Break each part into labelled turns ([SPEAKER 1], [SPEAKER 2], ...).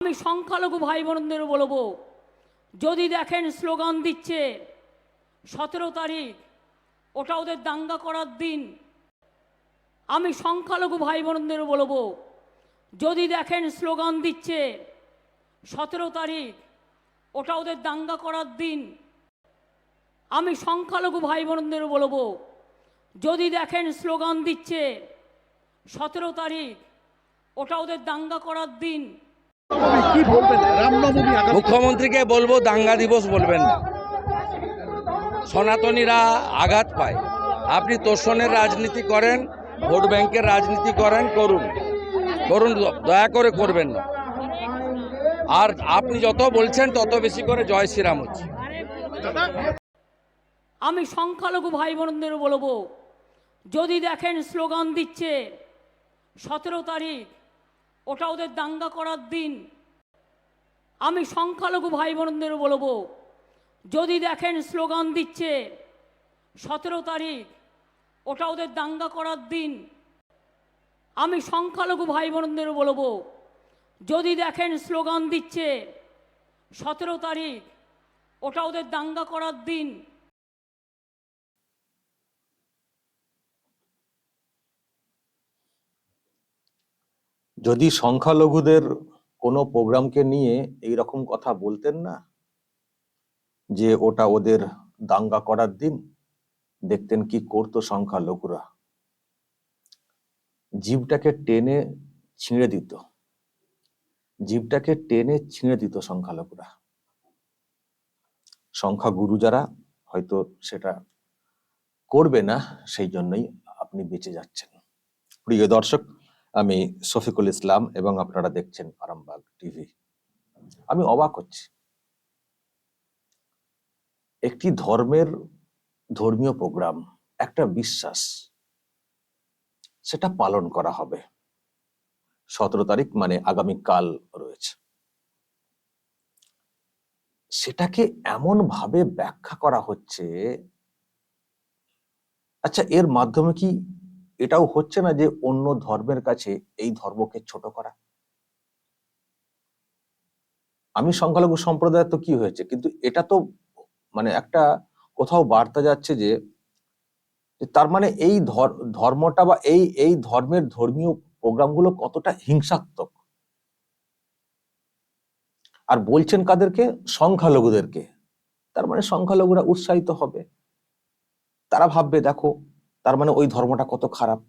[SPEAKER 1] আমি সংখ্যালঘু ভাই বোনদের বলবো, যদি দেখেন স্লোগান দিচ্ছে 17 তারিখ ওটা ওদের দাঙ্গা করার দিন। আমি সংখ্যালঘু ভাই বোনদের বলবো, যদি দেখেন স্লোগান দিচ্ছে 17 তারিখ ওটা ওদের দাঙ্গা করার দিন। আমি সংখ্যালঘু ভাই বোনদের বলবো, যদি দেখেন স্লোগান দিচ্ছে 17 তারিখ ওটা ওদের দাঙ্গা করার দিন।
[SPEAKER 2] কি বলবেন রামনবমী আগামী?
[SPEAKER 3] মুখ্যমন্ত্রীকে বলবো দাঙ্গা দিবস বলবেন না, সনাতনীরা আঘাত পায়। আপনি তোষণের রাজনীতি করেন, ভোট ব্যাংকের রাজনীতি করেন, করুন, দয়া করে করবেন না। আর আপনি যত বলছেন তত বেশি করে জয় শ্রীরাম হচ্ছে।
[SPEAKER 1] আমি সংখ্যালঘু ভাই বোনদের বলবো, যদি দেখেন স্লোগান দিচ্ছে 17 তারিখ ওটা ওদের দাঙ্গা করার দিন। আমি সংখ্যালঘু ভাই বোনদের বলবো, যদি দেখেন স্লোগান দিচ্ছে 17 তারিখ ওটা ওদের দাঙ্গা করার দিন। আমি সংখ্যালঘু ভাই বোনদের বলবো, যদি দেখেন স্লোগান দিচ্ছে 17 তারিখ ওটা ওদের দাঙ্গা করার দিন।
[SPEAKER 4] যদি সংখ্যালঘুদের কোনো প্রোগ্রামকে নিয়ে এই রকম কথা বলতেন না, যে ওটা ওদের দাঙ্গা করার দিন, দেখতেন কি করতো সংখ্যালঘুরা। জিভটাকে টেনে ছিঁড়ে দিত, জিভটাকে টেনে ছিঁড়ে দিত সংখ্যালঘুরা। সংখ্যাগুরু যারা হয়তো সেটা করবে না, সেই জন্যই আপনি বেঁচে যাচ্ছেন। প্রিয় দর্শক, আমি শফিকুল ইসলাম এবং আপনারা দেখছেন আরামবাগ টিভি। আমি অবাক হচ্ছি, একটি ধর্মীয় প্রোগ্রাম, একটা বিশ্বাস, সেটা পালন করা হবে 17 তারিখ, মানে আগামীকাল রয়েছে। সেটাকে এমন ভাবে ব্যাখ্যা করা হচ্ছে। আচ্ছা, এর মাধ্যমে কি এটাও হচ্ছে না যে অন্য ধর্মের কাছে এই ধর্মকে ছোট করা? আমি সংখ্যালঘু সম্প্রদায় তো কি হয়েছে, কিন্তু এটা তো মানে একটা কোথাও বার্তা যাচ্ছে যে তার মানে এই ধর্মটা বা এই ধর্মের ধর্মীয় প্রোগ্রামগুলো কতটা হিংসাত্মক। আর বলছেন কাদেরকে? সংখ্যালঘুদেরকে। তার মানে সংখ্যালঘুরা উৎসাহিত হবে, তারা ভাববে দেখো, তার মানে ওই ধর্মটা কত খারাপ।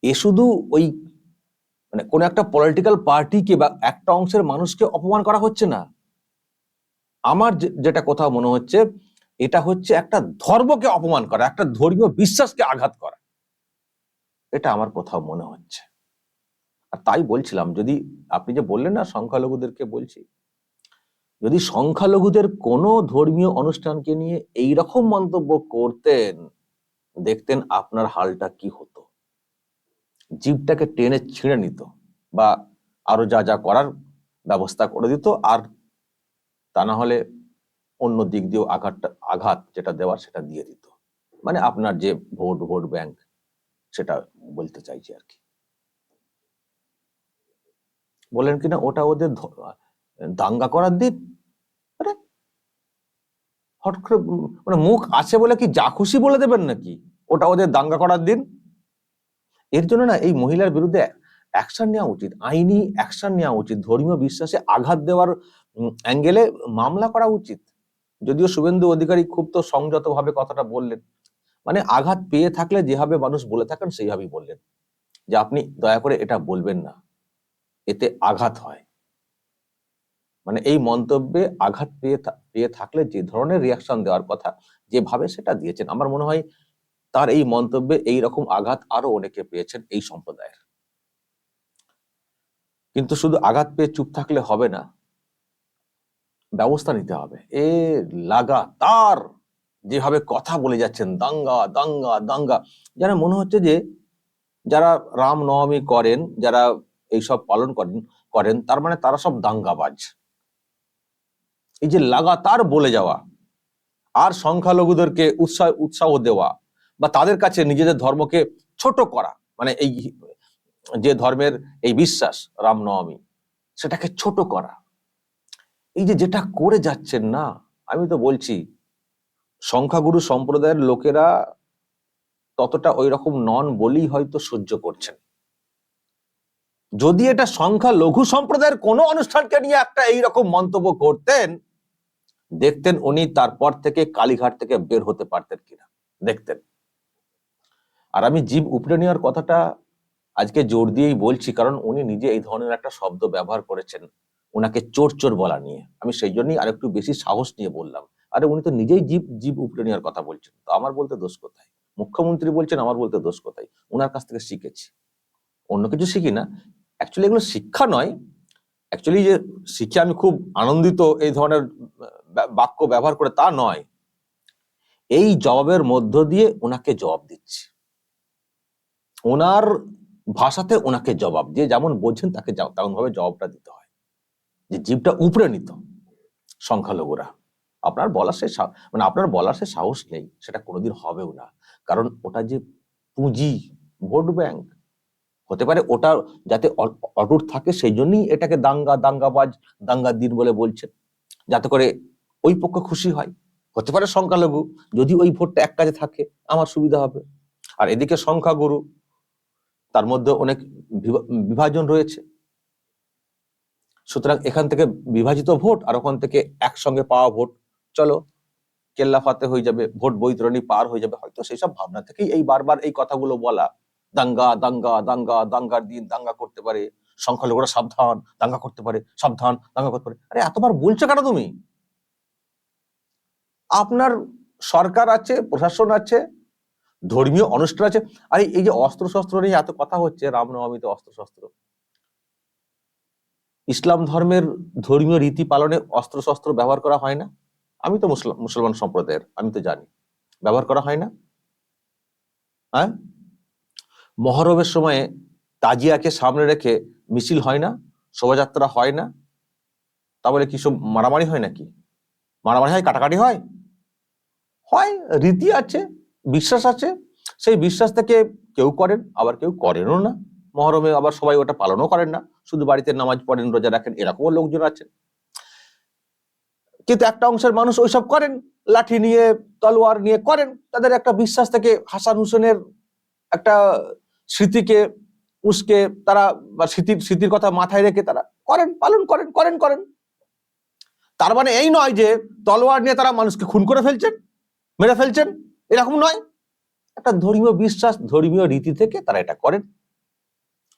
[SPEAKER 4] এ শুধু ওই মানে কোন একটা পলিটিক্যাল পার্টিকে বা একটা অংশের মানুষকে অপমান করা হচ্ছে না। আমার যেটা কথা মনে হচ্ছে, এটা হচ্ছে একটা ধর্মকে অপমান করা, একটা ধর্মীয় বিশ্বাসকে আঘাত করা। এটা আমার কোথাও মনে হচ্ছে। আর তাই বলছিলাম, যদি আপনি যে বললেন না সংখ্যালঘুদেরকে বলছি, যদি সংখ্যালঘুদের কোনো ধর্মীয় অনুষ্ঠানকে নিয়ে এই রকম মন্তব্য করতেন, দেখতেন আপনার হালটা কি হতো। জিভটাকে টেনে ছিঁড়ে নিত, বা আরো যা যা করার ব্যবস্থা করে দিত, আর তা না হলে অন্য দিক দিয়েও আঘাত যেটা দেওয়ার সেটা দিয়ে দিত। মানে আপনার যে ভোট ব্যাংক, সেটা বলতে চাইছি আর কি। বলেন কিনা ওটা ওদের দাঙ্গা করার দিন। আরে হট করে মানে মুখ আছে বলে কি যা খুশি বলে দেবেন নাকি ওটা ওদের দাঙ্গা করার দিন? এর জন্য না এই মহিলার বিরুদ্ধে অ্যাকশন নেওয়া উচিত, আইনি অ্যাকশন নেওয়া উচিত। ধর্মীয় বিশ্বাসে আঘাত দেওয়ার অ্যাঙ্গেলে মামলা করা উচিত। যদিও শুভেন্দু অধিকারী খুব তো সংযত ভাবে কথাটা বললেন, মানে আঘাত পেয়ে থাকলে যেভাবে মানুষ বলে থাকেন সেইভাবেই বললেন, যে আপনি দয়া করে এটা বলবেন না, এতে আঘাত হয়। মানে এই মন্তব্যে আঘাত পেয়ে থাকলে যে ধরনের রিয়াকশন দেওয়ার কথা, যেভাবে সেটা দিয়েছেন, আমার মনে হয় তার এই মন্তব্যে এই রকম আঘাত আরো অনেকে পেয়েছেন এই সম্প্রদায়ের। কিন্তু শুধু আঘাত পেয়ে চুপ থাকলে হবে না, ব্যবস্থা নিতে হবে। এ লাগাতার যেভাবে কথা বলে যাচ্ছেন, দাঙ্গা দাঙ্গা দাঙ্গা, যেন মনে হচ্ছে যে যারা রামনবমী করেন, যারা এইসব পালন করেন তার মানে তারা সব দাঙ্গাবাজ। এই যে লাগাতার বলে যাওয়া আর সংখ্যালঘুদেরকে উৎসাহ দেওয়া, বা তাদের কাছে নিজেদের ধর্মকে ছোট করা, মানে এই যে ধর্মের এই বিশ্বাস রামনবমী, সেটাকে ছোট করা, এই যে যেটা করে যাচ্ছেন না, আমি তো বলছি সংখ্যাগুরু সম্প্রদায়ের লোকেরা ততটা ওই রকম নন বলেই হয়তো সহ্য করছেন। যদি এটা সংখ্যা লঘু সম্প্রদায়ের কোনো অনুষ্ঠানকে নিয়ে একটা এইরকম মন্তব্য করতেন, দেখতেন উনি তারপর থেকে কালীঘাট থেকে বের হতে পারতেন কিনা, দেখতেন। আর আমি জীব উপড়ে নেওয়ার কথাটা আজকে জোর দিয়েই বলছি, কারণ উনি নিজে এই ধরনের একটা শব্দ ব্যবহার করেছেন ওনাকে চোর চোর বলা নিয়ে। আমি সেই জন্যই আরেকটু বেশি সাহস নিয়ে বললাম, আরে উনি তো নিজেই জীব জীব উপড়ে নেওয়ার কথা বলছেন, তো আমার বলতে দোষ কোথায়? মুখ্যমন্ত্রী বলছেন, আমার বলতে দোষ কোথায়? ওনার কাছ থেকে শিখেছি, অন্য কিছু শিখি না। অ্যাকচুয়ালি এগুলো শিক্ষা নয়, অ্যাকচুয়ালি যে শিখে আমি খুব আনন্দিত এই ধরনের বাক্য ব্যবহার করে তা নয়, এই জবাবের মধ্য দিয়ে ওনাকে জবাব দিচ্ছি, ওনার ভাষাতে ওনাকে জবাব দিয়ে যেমন বোঝেন তাকে তেমন ভাবে জবাবটা দিতে হয়। যে জীবটা উপড়ে নিত সংখ্যালঘুরা, আপনার বলার সে মানে আপনার বলার সে সাহস নেই, সেটা কোনোদিন হবেও না। কারণ ওটা যে পুঁজি, ভোট ব্যাংক হতে পারে, ওটা যাতে অটুট থাকে সেই জন্যই এটাকে দাঙ্গাবাজ, দাঙ্গা দিন বলে বলছেন, যাতে করে ওই পক্ষ খুশি হয়। হতে পারে সংখ্যালঘু, যদি ওই ভোটটা এক কাজে থাকে আমার সুবিধা হবে। আর এদিকে সংখ্যাগুরু, তার মধ্যে অনেক বিভাজন রয়েছে, সুতরাং এখান থেকে বিভাজিত ভোট আর ওখান থেকে একসঙ্গে পাওয়া ভোট, চলো কেল্লা ফাতে হয়ে যাবে, ভোট বৈতরণী পার হয়ে যাবে। হয়তো সেই সব ভাবনা থেকেই এই বারবার এই কথাগুলো বলা, দাঙ্গার দিন দাঙ্গা করতে পারে, সংখ্যালঘুরা সাবধান, দাঙ্গা করতে পারে, সাবধান, দাঙ্গা করতে পারে। আরে এতবার বলছো কেন তুমি? আপনার সরকার আছে, প্রশাসন আছে, ধর্মীয় অনুষ্ঠান আছে। আরে এই যে অস্ত্র শস্ত্র নিয়ে এত কথা হচ্ছে, রামনবমীতে অস্ত্র শস্ত্র, ইসলাম ধর্মের ধর্মীয় রীতি পালনে অস্ত্র শস্ত্র ব্যবহার করা হয় না? আমি তো মুসলমান সম্প্রদায়ের, আমি তো জানি ব্যবহার করা হয় না। হ্যাঁ, মহরমের সময়ে তাজিয়াকে সামনে রেখে মিছিল হয় না, শোভাযাত্রা হয় না, তা বলে কি সব মারামারি হয় নাকি? মারামারি হয়, কাটাকাটি হয়? হয়, রীতি আছে, বিশ্বাস আছে, সেই বিশ্বাস থেকে কেউ করেন আবার কেউ করেনও না। মহরমে আবার সবাই ওটা পালনও করেন না, শুধু বাড়িতে নামাজ পড়েন, রোজা রাখেন, এরকমও লোকজন আছেন। কিন্তু একটা অংশের মানুষ ওইসব করেন, লাঠি নিয়ে, তলোয়ার নিয়ে করেন, তাদের একটা বিশ্বাস থেকে, হাসান হুসেনের একটা স্মৃতিকে উস্কে তারা, বা স্মৃতির কথা মাথায় রেখে তারা করেন, পালন করেন। তার মানে এই নয় যে তলোয়ার নিয়ে তারা মানুষকে খুন করে ফেলছেন, মেরে ফেলছেন, এরকম নয়। একটা ধর্মীয় বিশ্বাস, ধর্মীয় রীতি থেকে তারা এটা করেন।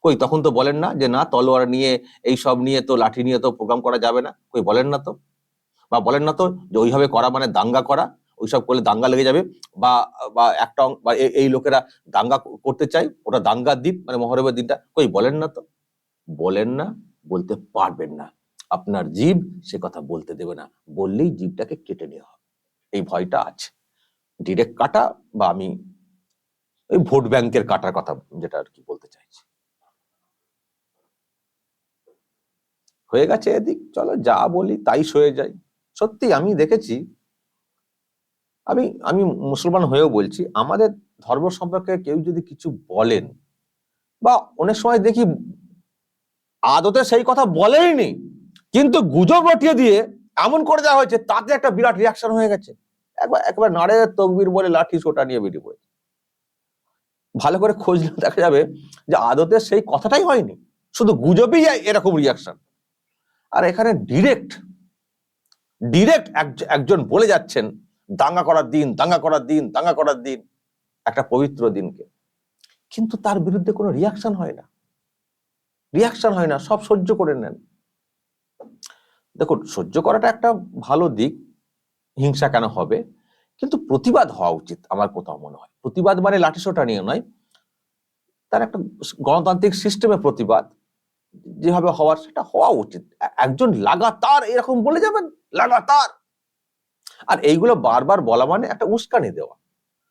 [SPEAKER 4] কই তখন তো বলেন না যে না, তলোয়ার নিয়ে, এই সব নিয়ে তো, লাঠি নিয়ে তো প্রোগ্রাম করা যাবে না, কই বলেন না তো। বা বলেন না তো যে ওইভাবে করা মানে দাঙ্গা করা, ওইসব করলে দাঙ্গা লেগে যাবে, বা একটা বা এই লোকেরা দাঙ্গা করতে চায়, ওটা দাঙ্গার দিন, মানে মহরমের দিনটা, কই বলেন না তো। বলেন না, বলতে পারবেন না, আপনার জীব সে কথা বলতে দেবে না, বললেই জীবটাকে কেটে নেওয়া হবে, এই ভয়টা আছে। ডিরেক্ট কাটা, বা আমি ওই ভোট ব্যাংকের কাটার কথা যেটা আর কি বলতে চাইছি। হয়ে গেছে এদিক, চলো যা বলি তাই সয়ে যায়। সত্যি আমি দেখেছি, আমি মুসলমান হয়েও বলছি, আমাদের ধর্ম সম্পর্কে কেউ যদি কিছু বলেন, বা অনেক সময় দেখি আদতে সেই কথা বলেনি, কিন্তু গুজব রটিয়ে দিয়ে এমন করে দেওয়া হয়েছে, তাতে একটা বিরাট রিয়াকশন হয়ে গেছে, একবার নারে তকবীর বলে লাঠি সোটা নিয়ে বেরিয়ে পড়েছে। ভালো করে খোঁজ নিয়ে দেখা যাবে যে আদতে সেই কথাটাই হয়নি, শুধু গুজবেই এরকম রিয়াকশন। আর এখানে ডিরেক্ট একজন বলে যাচ্ছেন দাঙ্গা করার দিন, একটা পবিত্র দিনকে, কিন্তু তার বিরুদ্ধে কোনো রিয়াকশন হয় না, সব সহ্য করে নেন। দেখুন, সহ্য করাটা একটা ভালো দিক, হিংসা কেন হবে, কিন্তু প্রতিবাদ হওয়া উচিত আমার কোথাও মনে হয়। প্রতিবাদ মানে লাঠিসোঁটা নিয়ে নয়, তার একটা গণতান্ত্রিক সিস্টেমে প্রতিবাদ যেভাবে হওয়ার সেটা হওয়া উচিত। একজন লাগাতার এরকম বলে যাবেন, লাগাতার, আর এইগুলো বারবার বলা মানে একটা উস্কানি দেওয়া,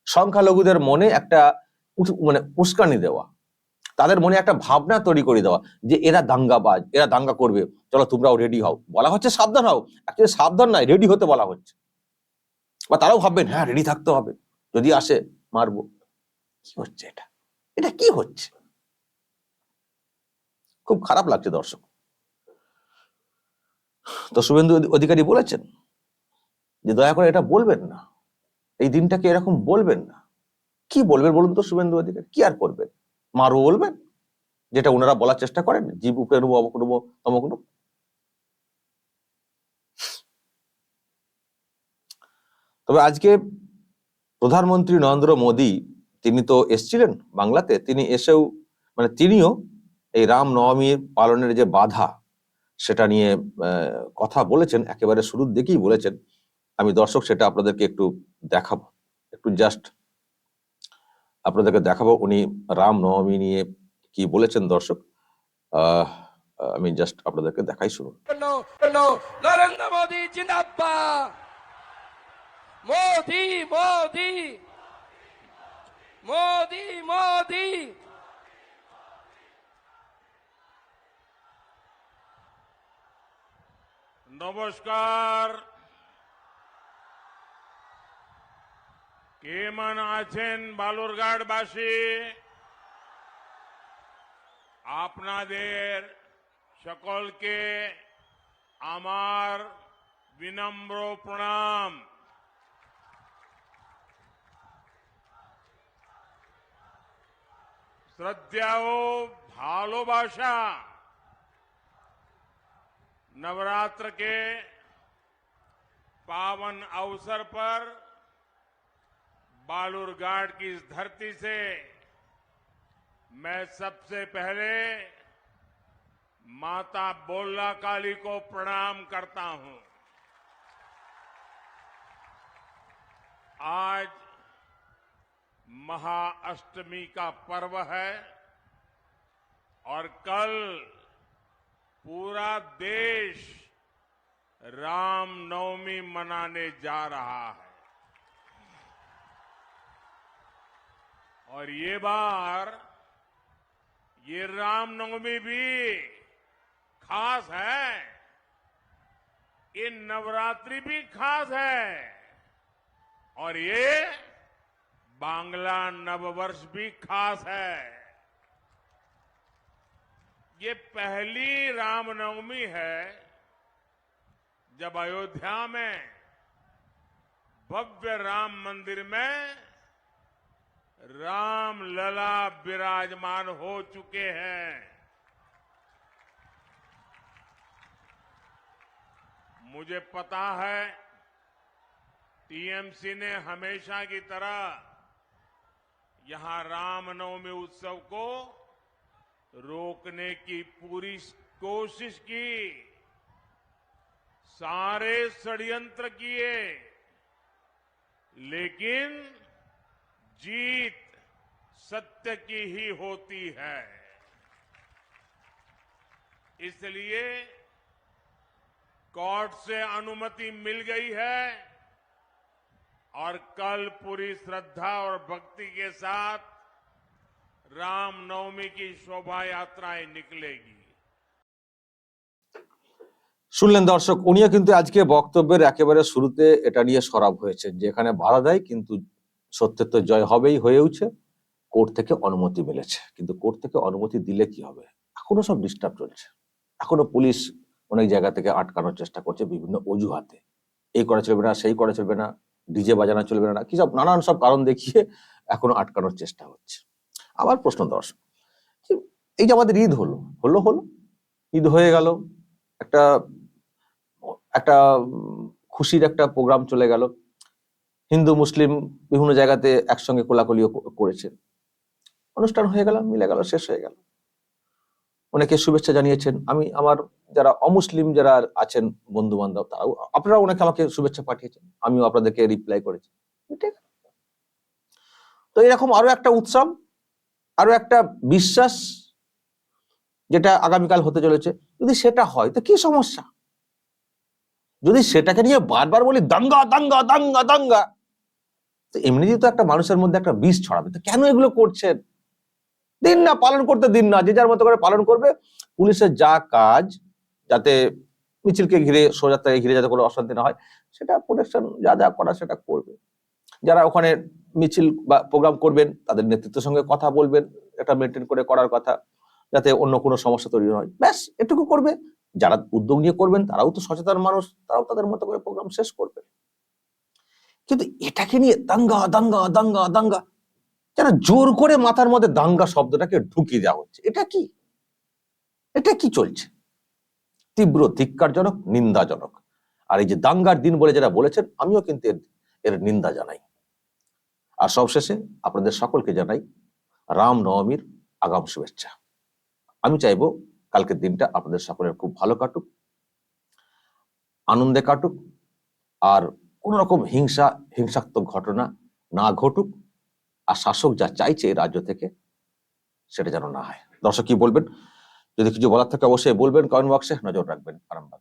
[SPEAKER 4] সংখ্যালঘুদের মনে একটা মানে উস্কানি দেওয়া, তাদের মনে একটা ভাবনা তৈরি করে দেওয়া যে এরা দাঙ্গাবাজ, এরা দাঙ্গা করবে, চলো তোমরাও রেডি হও। বলা হচ্ছে সাবধান হও, অ্যাকচুয়ালি সাবধান নয়, রেডি হতে বলা হচ্ছে। বা তারাও ভাববেন হ্যাঁ রেডি থাকতে হবে, যদি আসে মারবো। কি হচ্ছে এটা কি হচ্ছে? খুব খারাপ লাগছে দর্শক। তো শুভেন্দু অধিকারী বলেছেন যে দয়া করে এটা বলবেন না, এই দিনটাকে এরকম বলবেন না। কি বলবেন বলুন তো শুভেন্দু অধিকারী, কি আর করবেন? মারো বলবেন, যেটা ওনারা বলার চেষ্টা করেন, জীব উপরে নেবো, অমুক নেবো, তমুক নেবো। তবে আজকে প্রধানমন্ত্রী নরেন্দ্র মোদী তিনি তো এসছিলেন বাংলাতে, তিনি এসেও তিনিও এই রাম নবমী পালনের যে বাধা সেটা নিয়ে কথা বলেছেন, একেবারে শুরুর দিকেই বলেছেন। আমি দর্শক সেটা আপনাদেরকে একটু দেখাবো, একটু জাস্ট আপনাদেরকে দেখাবো উনি রাম নবমী নিয়ে কি বলেছেন। দর্শক আমি জাস্ট আপনাদেরকে দেখাই, শুনুন।
[SPEAKER 5] নরেন্দ্র মোদী জিন্দাবাদ, মোদী মোদী মোদী মোদী।
[SPEAKER 6] নমস্কার, কেমন আছেন বালুরঘাটবাসী? আপনাদের সকলকে আমার বিনম্র প্রণাম। শ্রদ্ধা ও ভালোবাসা। नवरात्र के पावन अवसर पर बालूरघाट की इस धरती से मैं सबसे पहले माता बोल्ला काली को प्रणाम करता हूं। आज महाअष्टमी का पर्व है और कल पूरा देश रामनवमी मनाने जा रहा है। और ये बार ये रामनवमी भी खास है, ये नवरात्रि भी खास है और ये बांग्ला नववर्ष भी खास है। ये पहली रामनवमी है जब अयोध्या में भव्य राम मंदिर में राम लला विराजमान हो चुके हैं। मुझे पता है टीएमसी ने हमेशा की तरह यहां रामनवमी उत्सव को रोकने की पूरी कोशिश की, सारे षड्यंत्र किए, लेकिन जीत सत्य की ही होती है। इसलिए कोर्ट से अनुमति मिल गई है और कल पूरी श्रद्धा और भक्ति के साथ रामनवमी की शोभा यात्राएं निकलेगी।
[SPEAKER 4] শুনলেন দর্শক, উনিও কিন্তু আজকে বক্তব্যের একেবারে শুরুতে এটা নিয়ে সরব হয়েছে, যেখানে বাধা দেয় কিন্তু সত্যের তো জয় হবেই, হয়েওছে। কোর্ট থেকে অনুমতি মিলেছে, কিন্তু কোর্ট থেকে অনুমতি দিলে কি হবে? এখনো সব ডিস্টার্ব চলছে, এখনো পুলিশ অনেক জায়গা থেকে আটকানোর চেষ্টা করছে বিভিন্ন অজুহাতে। এই করা চলবে না, সেই করা চলবে না, ডিজে বাজানো চলবে না, কি সব নানান সব কারণ দেখিয়ে এখনো আটকানোর চেষ্টা হচ্ছে। আবার প্রশ্ন দর্শক, এই যে আমাদের ঈদ হলো, ঈদ হয়ে গেল, একটা একটা খুশির একটা প্রোগ্রাম চলে গেল, হিন্দু মুসলিম বিভিন্ন জায়গাতে একসঙ্গে কোলাকুলিও করেছে, অনুষ্ঠান হয়ে গেল, মিলে গেল, শেষ হয়ে গেল। অনেকে শুভেচ্ছা জানিয়েছেন। আমি আমার যারা অমুসলিম যারা আছেন বন্ধু বান্ধব, তারাও আপনারা অনেকে আমাকে শুভেচ্ছা পাঠিয়েছেন, আমিও আপনাদেরকে রিপ্লাই করেছি। ঠিক আছে, তো এরকম আরো একটা উৎসব, আরো একটা বিশ্বাস যেটা আগামীকাল হতে চলেছে, যদি সেটা হয় তো কি সমস্যা? যদি সেটাকে নিয়ে বারবার বলি দাঙ্গা দাঙ্গা দাঙ্গা দাঙ্গা, তো এমনিতেই তো একটা মানুষের মধ্যে একটা বিষ ছড়াবে। তো কেন এগুলো করছেন? দিন না, পালন করতে দিন না, যে যার মতো করে পালন করবে। পুলিশের যা কাজ, যাতে মিছিলকে ঘিরে, শোভাযাত্রাকে ঘিরে যাতে কোনো অশান্তি না হয়, সেটা প্রোটেকশন যা যা করা সেটা করবে। যারা ওখানে মিছিল বা প্রোগ্রাম করবেন তাদের নেতৃত্বের সঙ্গে কথা বলবেন, এটা মেনটেন করে করার কথা, যাতে অন্য কোনো সমস্যা তৈরি হয়। ব্যাস এটুকু করবে, যারা উদ্যোগ নিয়ে করবেন তারাও তো সচেতন মানুষ, তারাও তাদের মতো করে প্রোগ্রাম শেষ করবে। কিন্তু এটাকে নিয়ে দাঙ্গা দাঙ্গা দাঙ্গা দাঙ্গা, যারা জোর করে মাথার মধ্যে দাঙ্গা শব্দটাকে ঢুকিয়ে দেওয়া হচ্ছে, এটা কি, এটা কি চলছে? তীব্র ধিক্কারজনক, নিন্দাজনক। আর এই যে দাঙ্গার দিন বলে যারা বলেছেন, আমিও কিন্তু এর নিন্দা জানাই। আর সবশেষে আপনাদের সকলকে জানাই রাম নবমীর আগাম শুভেচ্ছা। আমি চাইবো কালকের দিনটা আপনাদের সকলের খুব ভালো কাটুক, আনন্দে কাটুক, আর কোন রকম হিংসাত্মক ঘটনা না ঘটুক। আর শাসক যা চাইছে এই রাজ্য থেকে সেটা যেন না হয়। দর্শক কি বলবেন? যদি কিছু বলার থাকে অবশ্যই বলবেন কমেন্ট বক্সে। নজর রাখবেন আরামবাগ।